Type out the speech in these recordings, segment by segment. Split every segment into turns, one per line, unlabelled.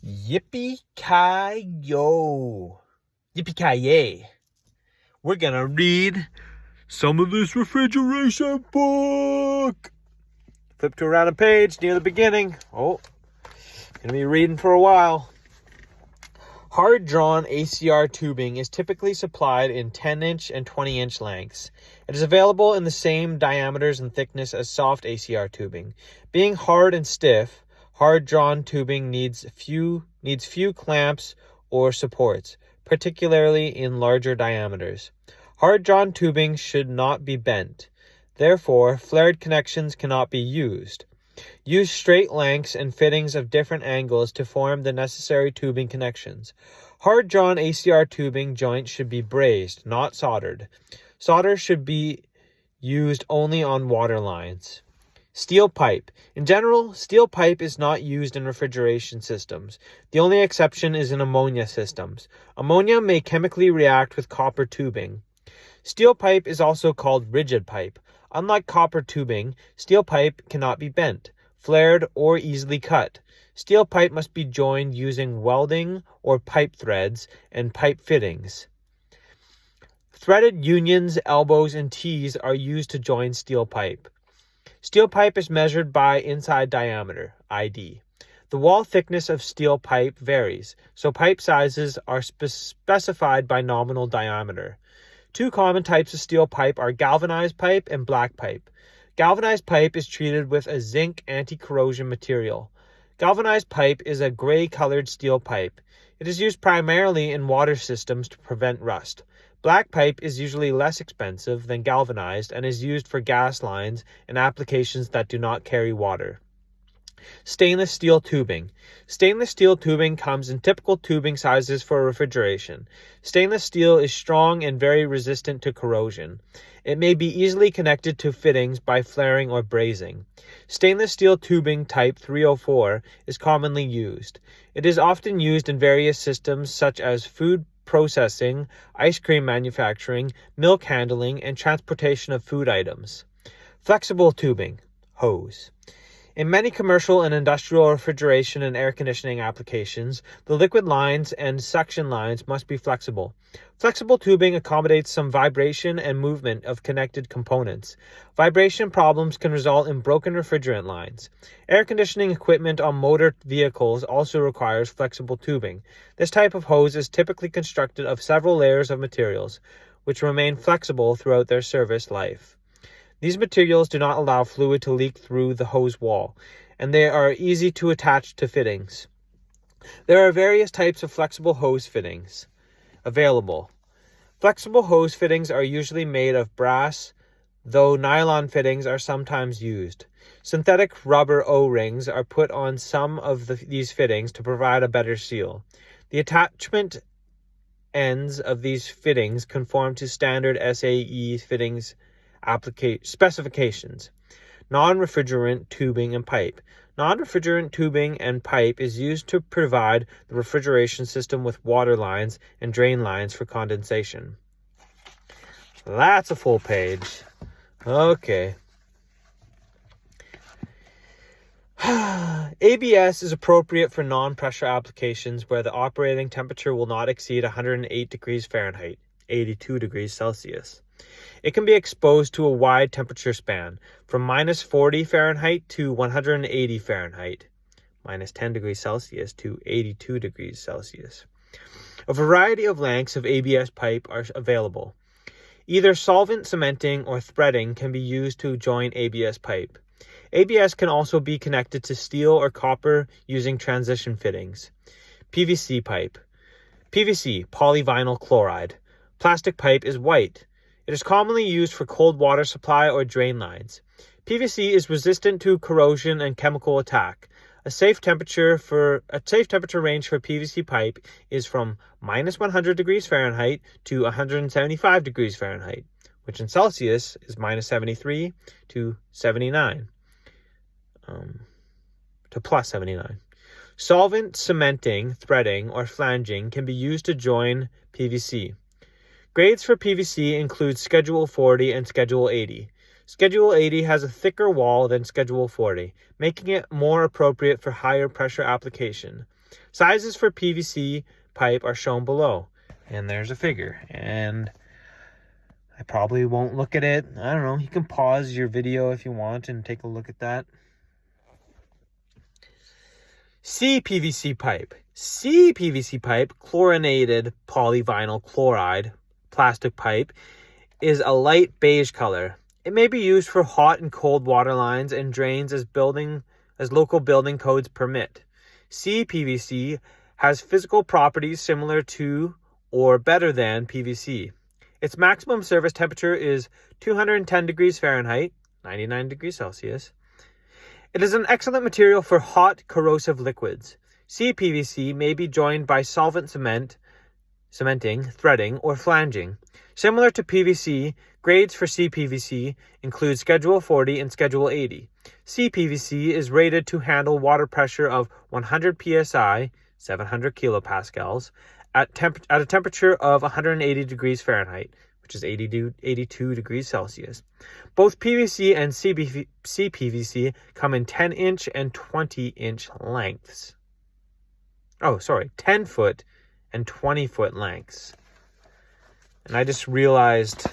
Yippee-ki-yo. Yippee-ki-yay. We're gonna read some of this refrigeration book. Flip to around a page near the beginning. Oh, gonna be reading for a while. Hard-drawn ACR tubing is typically supplied in 10-inch and 20-inch lengths. It is available in the same diameters and thickness as soft ACR tubing. Being hard and stiff, hard-drawn tubing needs few clamps or supports, particularly in larger diameters. Hard-drawn tubing should not be bent. Therefore, flared connections cannot be used. Use straight lengths and fittings of different angles to form the necessary tubing connections. Hard-drawn ACR tubing joints should be brazed, not soldered. Solder should be used only on water lines. Steel pipe. In general, steel pipe is not used in refrigeration systems. The only exception is in ammonia systems. Ammonia may chemically react with copper tubing. Steel pipe is also called rigid pipe. Unlike copper tubing, steel pipe cannot be bent, flared, or easily cut. Steel pipe must be joined using welding or pipe threads and pipe fittings. Threaded unions, elbows, and T's are used to join steel pipe. Steel pipe is measured by inside diameter, ID. The wall thickness of steel pipe varies, so pipe sizes are specified by nominal diameter. Two common types of steel pipe are galvanized pipe and black pipe. Galvanized pipe is treated with a zinc anti-corrosion material. Galvanized pipe is a gray-colored steel pipe. It is used primarily in water systems to prevent rust. Black pipe is usually less expensive than galvanized and is used for gas lines and applications that do not carry water. Stainless steel tubing. Stainless steel tubing comes in typical tubing sizes for refrigeration. Stainless steel is strong and very resistant to corrosion. It may be easily connected to fittings by flaring or brazing. Stainless steel tubing type 304 is commonly used. It is often used in various systems such as food processing, ice cream manufacturing, milk handling, and transportation of food items. Flexible tubing, hose. In many commercial and industrial refrigeration and air conditioning applications, the liquid lines and suction lines must be flexible. Flexible tubing accommodates some vibration and movement of connected components. Vibration problems can result in broken refrigerant lines. Air conditioning equipment on motor vehicles also requires flexible tubing. This type of hose is typically constructed of several layers of materials, which remain flexible throughout their service life. These materials do not allow fluid to leak through the hose wall, and they are easy to attach to fittings. There are various types of flexible hose fittings available. Flexible hose fittings are usually made of brass, though nylon fittings are sometimes used. Synthetic rubber O-rings are put on some of these fittings to provide a better seal. The attachment ends of these fittings conform to standard SAE fittings specifications. Non-refrigerant tubing and pipe. Non-refrigerant tubing and pipe is used to provide the refrigeration system with water lines and drain lines for condensation. That's a full page. Okay. ABS is appropriate for non-pressure applications where the operating temperature will not exceed 108 degrees Fahrenheit, 82 degrees Celsius. It can be exposed to a wide temperature span, from minus 40 Fahrenheit to 180 Fahrenheit, minus 10 degrees Celsius to 82 degrees Celsius. A variety of lengths of ABS pipe are available. Either solvent cementing or threading can be used to join ABS pipe. ABS can also be connected to steel or copper using transition fittings. PVC pipe. PVC, polyvinyl chloride. Plastic pipe is white. It is commonly used for cold water supply or drain lines. PVC is resistant to corrosion and chemical attack. A safe temperature range for PVC pipe is from minus 100 degrees Fahrenheit to 175 degrees Fahrenheit, which in Celsius is minus 73 to 79, to plus 79. Solvent cementing, threading, or flanging can be used to join PVC. Grades for PVC include Schedule 40 and Schedule 80. Schedule 80 has a thicker wall than Schedule 40, making it more appropriate for higher pressure application. Sizes for PVC pipe are shown below. And there's a figure. And I probably won't look at it. I don't know. You can pause your video if you want and take a look at that. CPVC pipe. CPVC pipe, chlorinated polyvinyl chloride plastic pipe, is a light beige color. It may be used for hot and cold water lines and drains as local building codes permit. CPVC has physical properties similar to or better than PVC. Its maximum service temperature is 210 degrees Fahrenheit, 99 degrees Celsius. It is an excellent material for hot, corrosive liquids. CPVC may be joined by solvent cementing, threading, or flanging. Similar to PVC, grades for CPVC include Schedule 40 and Schedule 80. CPVC is rated to handle water pressure of 100 psi, 700 kilopascals, at a temperature of 180 degrees Fahrenheit, which is 82 degrees Celsius. Both PVC and CPVC come in 10-inch and 20-inch lengths. 10-foot and 20-foot lengths. And I just realized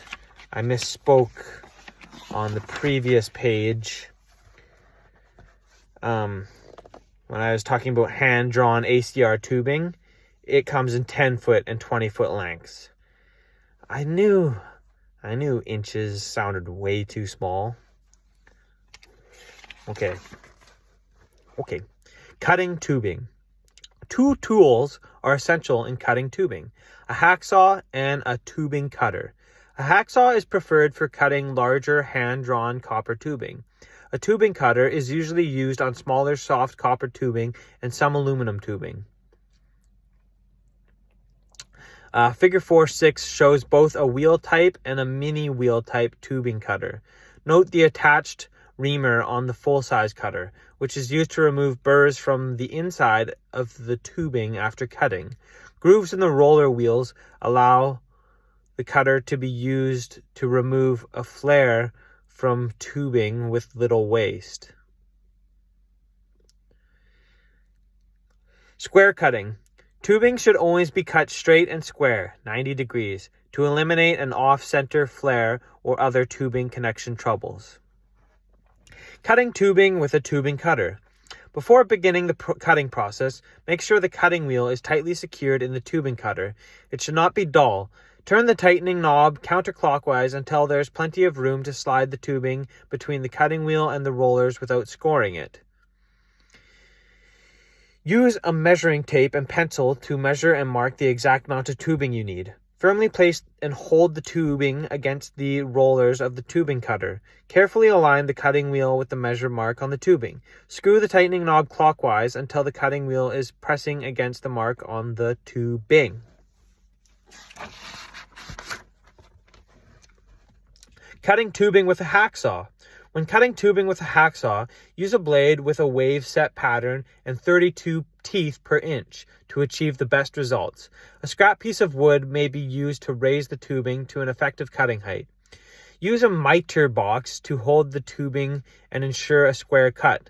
I misspoke on the previous page. When I was talking about hand-drawn ACR tubing, it comes in 10-foot and 20-foot lengths. I knew inches sounded way too small. Okay. Cutting tubing. Two tools are essential in cutting tubing: a hacksaw and a tubing cutter. A hacksaw is preferred for cutting larger hand-drawn copper tubing. A tubing cutter is usually used on smaller soft copper tubing and some aluminum tubing. Figure 4.6 shows both a wheel type and a mini wheel type tubing cutter. Note the attached reamer on the full-size cutter, which is used to remove burrs from the inside of the tubing after cutting. Grooves in the roller wheels allow the cutter to be used to remove a flare from tubing with little waste. Square cutting. Tubing should always be cut straight and square, 90 degrees, to eliminate an off-center flare or other tubing connection troubles. Cutting tubing with a tubing cutter. Before beginning the cutting process, make sure the cutting wheel is tightly secured in the tubing cutter. It should not be dull. Turn the tightening knob counterclockwise until there is plenty of room to slide the tubing between the cutting wheel and the rollers without scoring it. Use a measuring tape and pencil to measure and mark the exact amount of tubing you need. Firmly place and hold the tubing against the rollers of the tubing cutter. Carefully align the cutting wheel with the measure mark on the tubing. Screw the tightening knob clockwise until the cutting wheel is pressing against the mark on the tubing. Cutting tubing with a hacksaw. When cutting tubing with a hacksaw, use a blade with a wave set pattern and 32 teeth per inch to achieve the best results. A scrap piece of wood may be used to raise the tubing to an effective cutting height. Use a miter box to hold the tubing and ensure a square cut.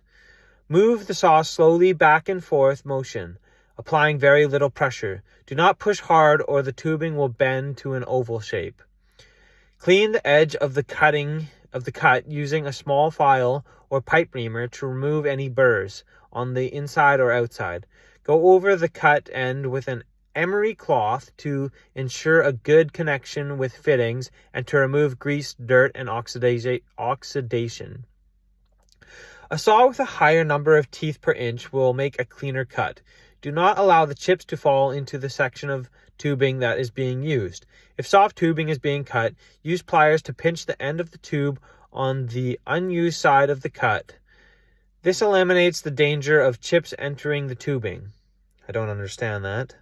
Move the saw slowly back and forth motion, applying very little pressure. Do not push hard or the tubing will bend to an oval shape. Clean the edge of the cut using a small file or pipe reamer to remove any burrs on the inside or outside. Go over the cut end with an emery cloth to ensure a good connection with fittings and to remove grease, dirt, and oxidation. A saw with a higher number of teeth per inch will make a cleaner cut. Do not allow the chips to fall into the section of tubing that is being used. If soft tubing is being cut, use pliers to pinch the end of the tube on the unused side of the cut. This eliminates the danger of chips entering the tubing. I don't understand that.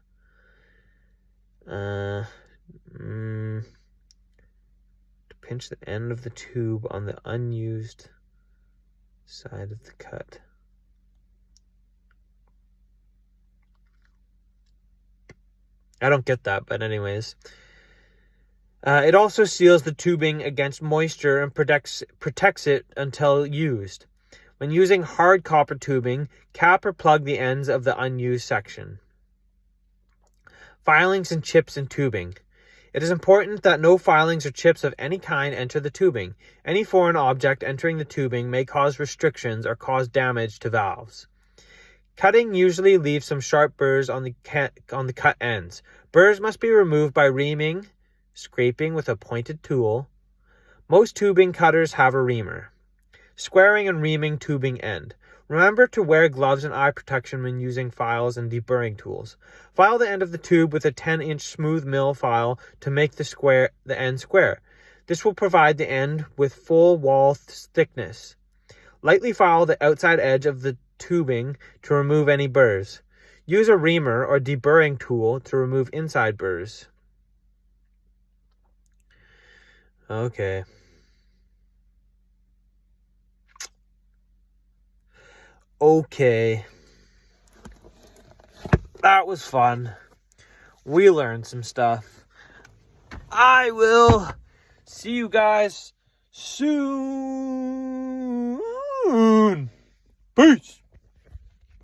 To pinch the end of the tube on the unused side of the cut. I don't get that, but anyways. It also seals the tubing against moisture and protects it until used. When using hard copper tubing, cap or plug the ends of the unused section. Filings and chips in tubing. It is important that no filings or chips of any kind enter the tubing. Any foreign object entering the tubing may cause restrictions or cause damage to valves. Cutting usually leaves some sharp burrs on the cut ends. Burrs must be removed by reaming, scraping with a pointed tool. Most tubing cutters have a reamer. Squaring and reaming tubing end. Remember to wear gloves and eye protection when using files and deburring tools. File the end of the tube with a 10-inch smooth mill file to make the end square. This will provide the end with full wall thickness. Lightly file the outside edge of the tubing to remove any burrs. Use a reamer or deburring tool to remove inside burrs. Okay. That was fun. We learned some stuff. I will see you guys soon. Peace.